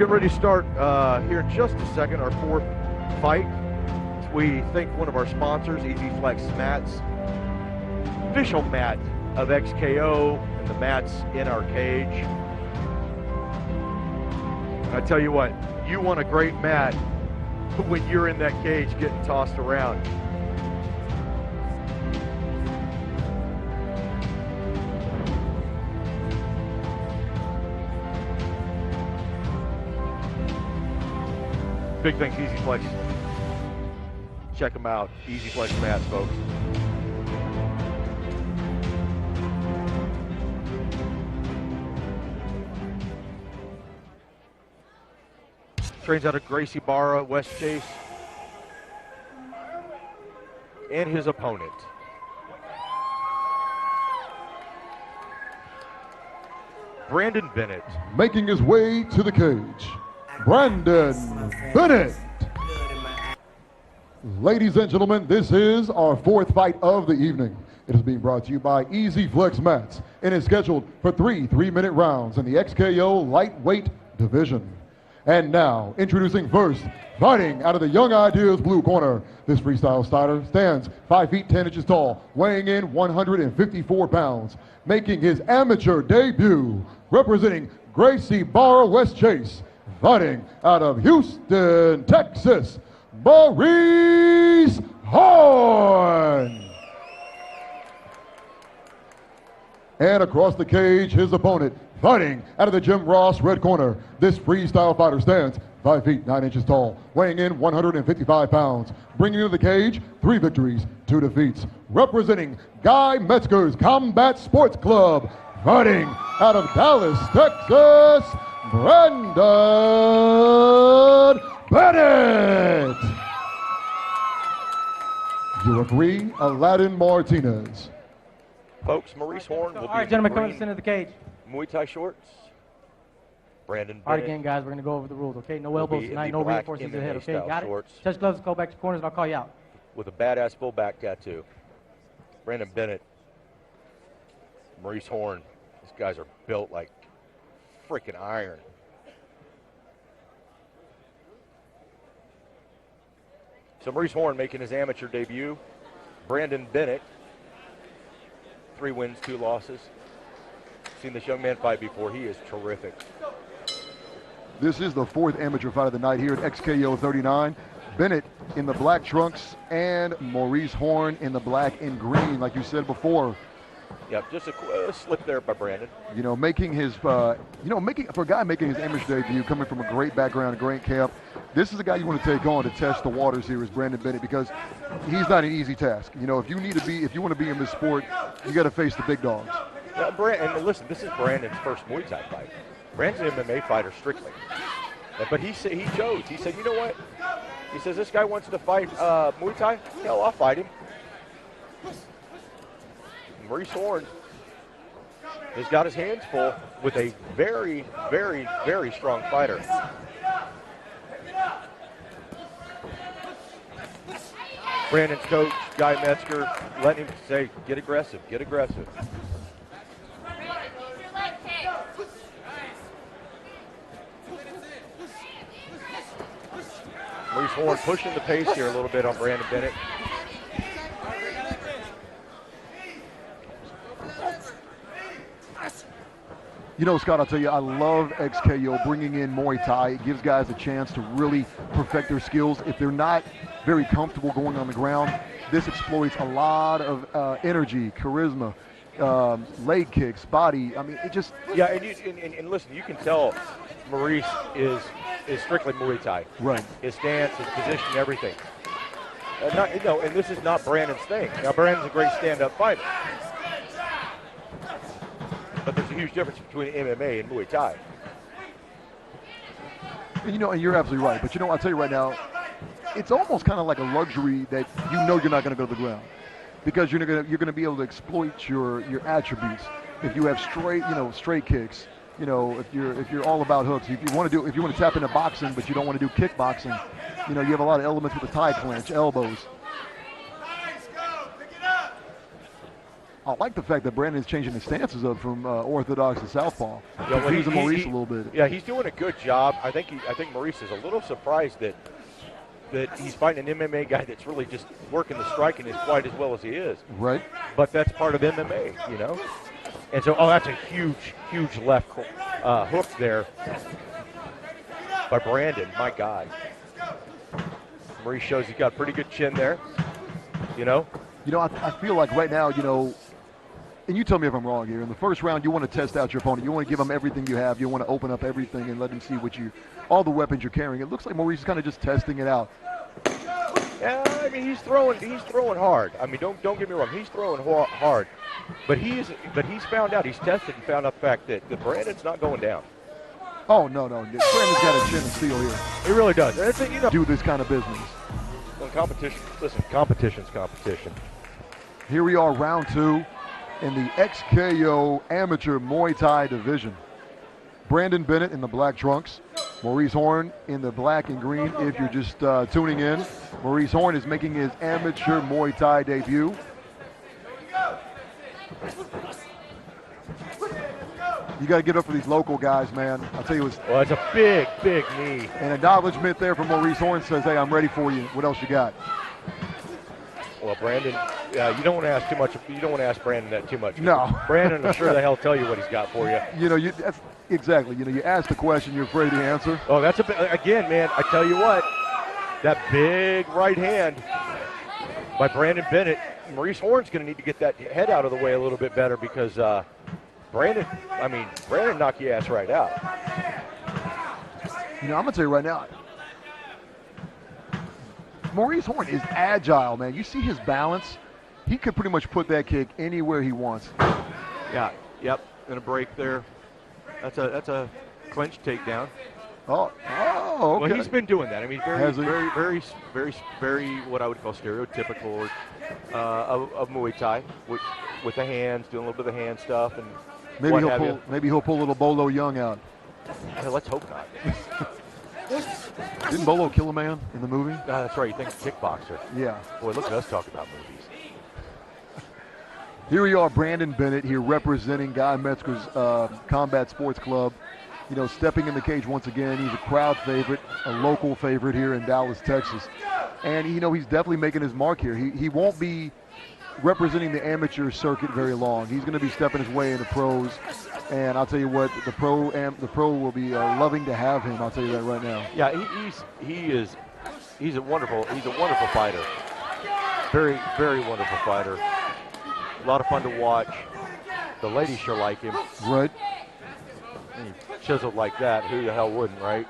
getting ready to start here in just a second, our fourth fight. We thank one of our sponsors, Easy Flex Mats, official mat of XKO, and the mats in our cage. I tell you what, you want a great mat when you're in that cage getting tossed around. Big thanks, Easy Flex. Check them out, Easy Flex mats, folks. Trains out of Gracie Barra, West Chase. And his opponent. Brandon Bennett. Making his way to the cage, Brandon Bennett. Ladies and gentlemen, this is our fourth fight of the evening. It is being brought to you by Easy Flex Mats and is scheduled for three-minute rounds in the XKO lightweight division. And now, introducing first, fighting out of the Young Ideas blue corner. This freestyle starter stands 5 feet 10 inches tall, weighing in 154 pounds, making his amateur debut, representing Gracie Barra, West Chase, fighting out of Houston, Texas, Maurice Horn. And across the cage, his opponent, fighting out of the Jim Ross red corner. This freestyle fighter stands 5 feet 9 inches tall, weighing in 155 pounds, bringing into the cage 3 victories, 2 defeats, representing Guy Metzger's Combat Sports Club, fighting out of Dallas, Texas, Brandon Bennett. Your referee, Aladdin Martinez. Folks, Maurice Horn will be all right, gentlemen, come to the center of the cage. Muay Thai shorts. Brandon Bennett. All right, again, guys, we're going to go over the rules, okay? No elbows tonight, no reinforcements to the head, okay? Got it? Touch gloves, go back to corners, and I'll call you out. With a badass full back tattoo. Brandon Bennett. Maurice Horn. These guys are built like freaking iron. So Maurice Horn making his amateur debut. Brandon Bennett. 3 wins, 2 losses. Seen this young man fight before. He is terrific. This is the 4th amateur fight of the night here at XKO 39. Bennett in the black trunks and Maurice Horn in the black and green, like you said before. Yep, just a slip there by Brandon. You know, making his, for a guy making his amateur debut, coming from a great background, a great camp, this is a guy you want to take on to test the waters here is Brandon Bennett, because he's not an easy task. You know, if you want to be in this sport, you got to face the big dogs. Yeah, and listen, this is Brandon's first Muay Thai fight. Brandon's an MMA fighter strictly. But he chose. He said, you know what? He says, this guy wants to fight Muay Thai. Hell, I'll fight him. Maurice Horn has got his hands full with a very, very, very strong fighter. Brandon's coach, Guy Metzger, letting him say, get aggressive, get aggressive. Maurice Horn pushing the pace here a little bit on Brandon Bennett. You know, Scott, I'll tell you, I love XKO bringing in Muay Thai. It gives guys a chance to really perfect their skills. If they're not very comfortable going on the ground, this exploits a lot of energy, charisma, leg kicks, body. I mean, it just... Yeah, and listen, you can tell Maurice is strictly Muay Thai. Right. His stance, his position, everything. And this is not Brandon's thing. Now, Brandon's a great stand-up fighter. But there's a huge difference between MMA and Muay Thai. And, you know, and you're absolutely right. But, you know, I'll tell you right now, it's almost kind of like a luxury that you know you're not going to go to the ground, because you're going to be able to exploit your attributes. If you have straight kicks, you know, if you're all about hooks, if you want to tap into boxing, but you don't want to do kickboxing, you know, you have a lot of elements with the tie clinch, elbows. I like the fact that Brandon's changing his stances up from orthodox to southpaw. Yeah, well, Confusing Maurice a little bit. Yeah, he's doing a good job. I think Maurice is a little surprised that he's fighting an MMA guy that's really just working the striking as quite as well as he is. Right. But that's part of MMA, you know. And so, that's a huge left hook there by Brandon. My God. Maurice shows he's got a pretty good chin there, you know. You know, I feel like right now, you know, and you tell me if I'm wrong here, in the first round, you want to test out your opponent. You want to give him everything you have. You want to open up everything and let him see all the weapons you're carrying. It looks like Maurice is kind of just testing it out. Yeah, I mean, he's throwing hard. I mean, don't get me wrong, he's throwing hard. But he's found out, he's tested and found out the fact that Brandon's not going down. Oh, no. Brandon's got a chin and steel here. He really does. And it's, you know, do this kind of business. Well, competition's competition. Here we are, round 2 in the XKO Amateur Muay Thai division. Brandon Bennett in the black trunks. Maurice Horn in the black and green. If you're just tuning in, Maurice Horn is making his amateur Muay Thai debut. You got to get up for these local guys, man. I'll tell you what. Well, it's a big knee. An acknowledgement there from Maurice Horn says, hey, I'm ready for you. What else you got? Well, Brandon, you don't want to ask too much. You don't want to ask Brandon that too much. No. Brandon will sure the hell tell you what he's got for you. You know, that's exactly. You know, you ask the question, you're afraid to answer. Oh, that's again, man. I tell you what, that big right hand by Brandon Bennett. Maurice Horn's going to need to get that head out of the way a little bit better because Brandon knocked your ass right out. You know, I'm going to tell you right now, Maurice Horn is agile, man. You see his balance? He could pretty much put that kick anywhere he wants. Yeah, yep. And a break there. That's a clinch takedown. Oh, okay. Well, he's been doing that. I mean, very what I would call stereotypical of Muay Thai with the hands, doing a little bit of the hand stuff, and maybe he'll pull a little Bolo Young out. Let's hope not. Didn't Bolo kill a man in the movie? That's right. You think kickboxer? Yeah. Boy, look at us talk about movies. Here we are, Brandon Bennett here representing Guy Metzger's Combat Sports Club. You know, stepping in the cage once again. He's a crowd favorite, a local favorite here in Dallas, Texas. And, you know, he's definitely making his mark here. He won't be representing the amateur circuit very long. He's going to be stepping his way into pros. And I'll tell you what, the pro will be loving to have him. I'll tell you that right now. Yeah, he's a wonderful fighter. Very, very wonderful fighter. A lot of fun to watch. The ladies sure like him. Right. And he chiseled like that. Who the hell wouldn't, right?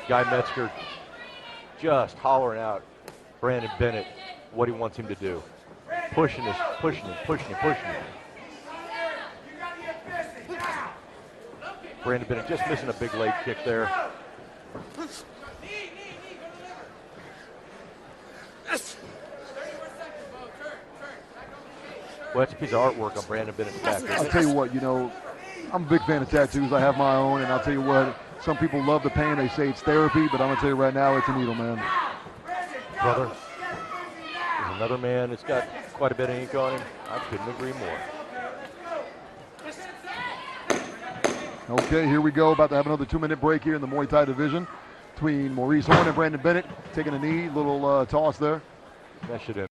Guy Metzger just hollering out Brandon Bennett what he wants him to do. Pushing him. Brandon Bennett just missing a big leg kick there. Well, that's a piece of artwork on Brandon Bennett's back. I'll tell you what, you know, I'm a big fan of tattoos. I have my own, and I'll tell you what, some people love the pain. They say it's therapy, but I'm going to tell you right now, it's a needle, man. Brother, there's another man that's got quite a bit of ink on him. I couldn't agree more. Okay, here we go. About to have another 2-minute break here in the Muay Thai division between Maurice Horn and Brandon Bennett. Taking a knee, little toss there. That should have.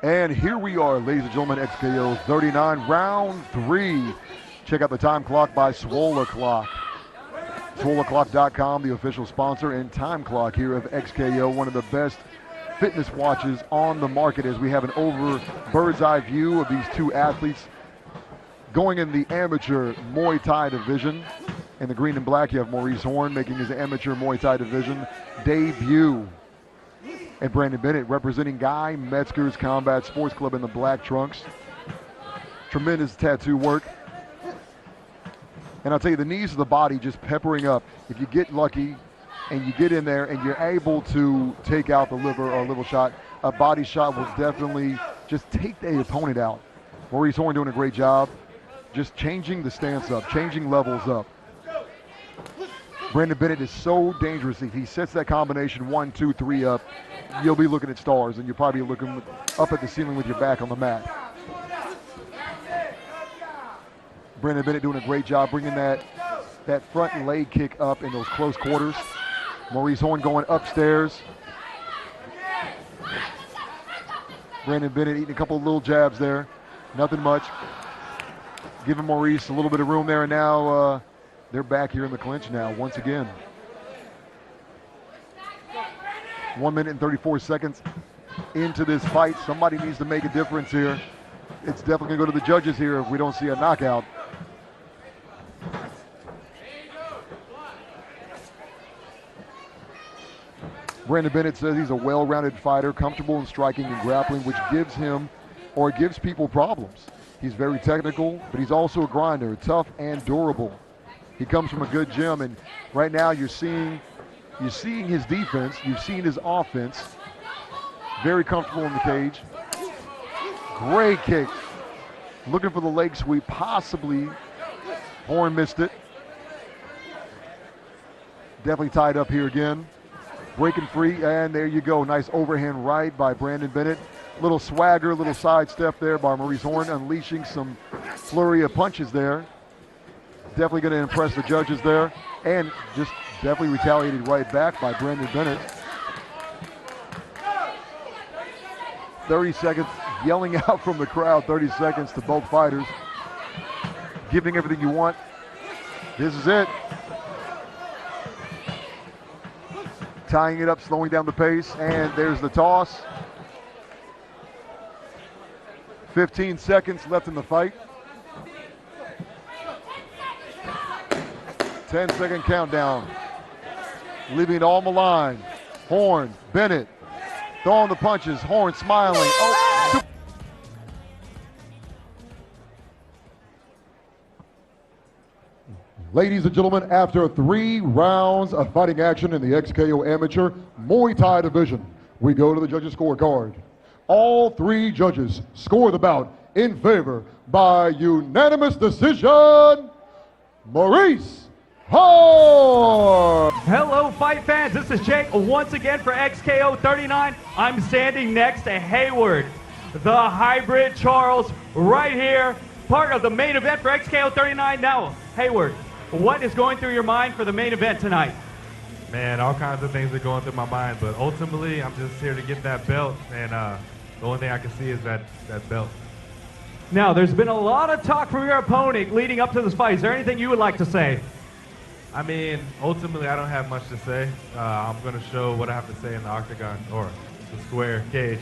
And here we are, ladies and gentlemen, XKO 39, round 3. Check out the time clock by Swola Clock. SwolaClock.com, the official sponsor and time clock here of XKO, one of the best fitness watches on the market, as we have an over bird's eye view of these two athletes going in the amateur Muay Thai division. In the green and black, you have Maurice Horn making his amateur Muay Thai division debut. And Brandon Bennett representing Guy Metzger's Combat Sports Club in the black trunks. Tremendous tattoo work. And I'll tell you, the knees of the body just peppering up. If you get lucky and you get in there and you're able to take out the liver or a liver shot, a body shot will definitely just take the opponent out. Maurice Horn doing a great job, just changing the stance up, changing levels up. Brandon Bennett is so dangerous. If he sets that combination 1, 2, 3 up, you'll be looking at stars, and you'll probably be looking up at the ceiling with your back on the mat. Brandon Bennett doing a great job bringing that front leg kick up in those close quarters. Maurice Horn going upstairs. Brandon Bennett eating a couple of little jabs there. Nothing much. Giving Maurice a little bit of room there, and now they're back here in the clinch now once again. 1 minute and 34 seconds into this fight. Somebody needs to make a difference here. It's definitely going to go to the judges here if we don't see a knockout. Brandon Bennett says he's a well-rounded fighter, comfortable in striking and grappling, which gives him, or gives people problems. He's very technical, but he's also a grinder, tough and durable. He comes from a good gym, and right now you're seeing his defense, you've seen his offense. Very comfortable in the cage. Great kick. Looking for the leg sweep, possibly. Horn missed it. Definitely tied up here again. Breaking free, and there you go. Nice overhand right by Brandon Bennett. Little swagger, little sidestep there by Maurice Horn, unleashing some flurry of punches there. Definitely going to impress the judges there, and just definitely retaliated right back by Brandon Bennett. 30 seconds, yelling out from the crowd, 30 seconds to both fighters. Giving everything you want. This is it. Tying it up, slowing down the pace, and there's the toss. 15 seconds left in the fight. 10-second countdown. Leaving it all on the line. Horn, Bennett, throwing the punches. Horn smiling. Oh. Ladies and gentlemen, after 3 rounds of fighting action in the XKO Amateur Muay Thai division, we go to the judges' scorecard. All 3 judges score the bout in favor by unanimous decision, Maurice Horn! Hello, fight fans. This is Jake once again for XKO 39. I'm standing next to Hayward, the hybrid Charles, right here, part of the main event for XKO 39. Now, Hayward, what is going through your mind for the main event tonight? Man, all kinds of things are going through my mind, but ultimately, I'm just here to get that belt, and the only thing I can see is that belt. Now, there's been a lot of talk from your opponent leading up to this fight. Is there anything you would like to say? I mean, ultimately, I don't have much to say. I'm going to show what I have to say in the octagon, or the square cage.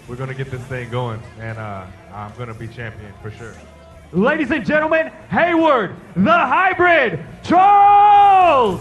We're going to get this thing going, and I'm going to be champion for sure. Ladies and gentlemen, Hayward, the hybrid Charles!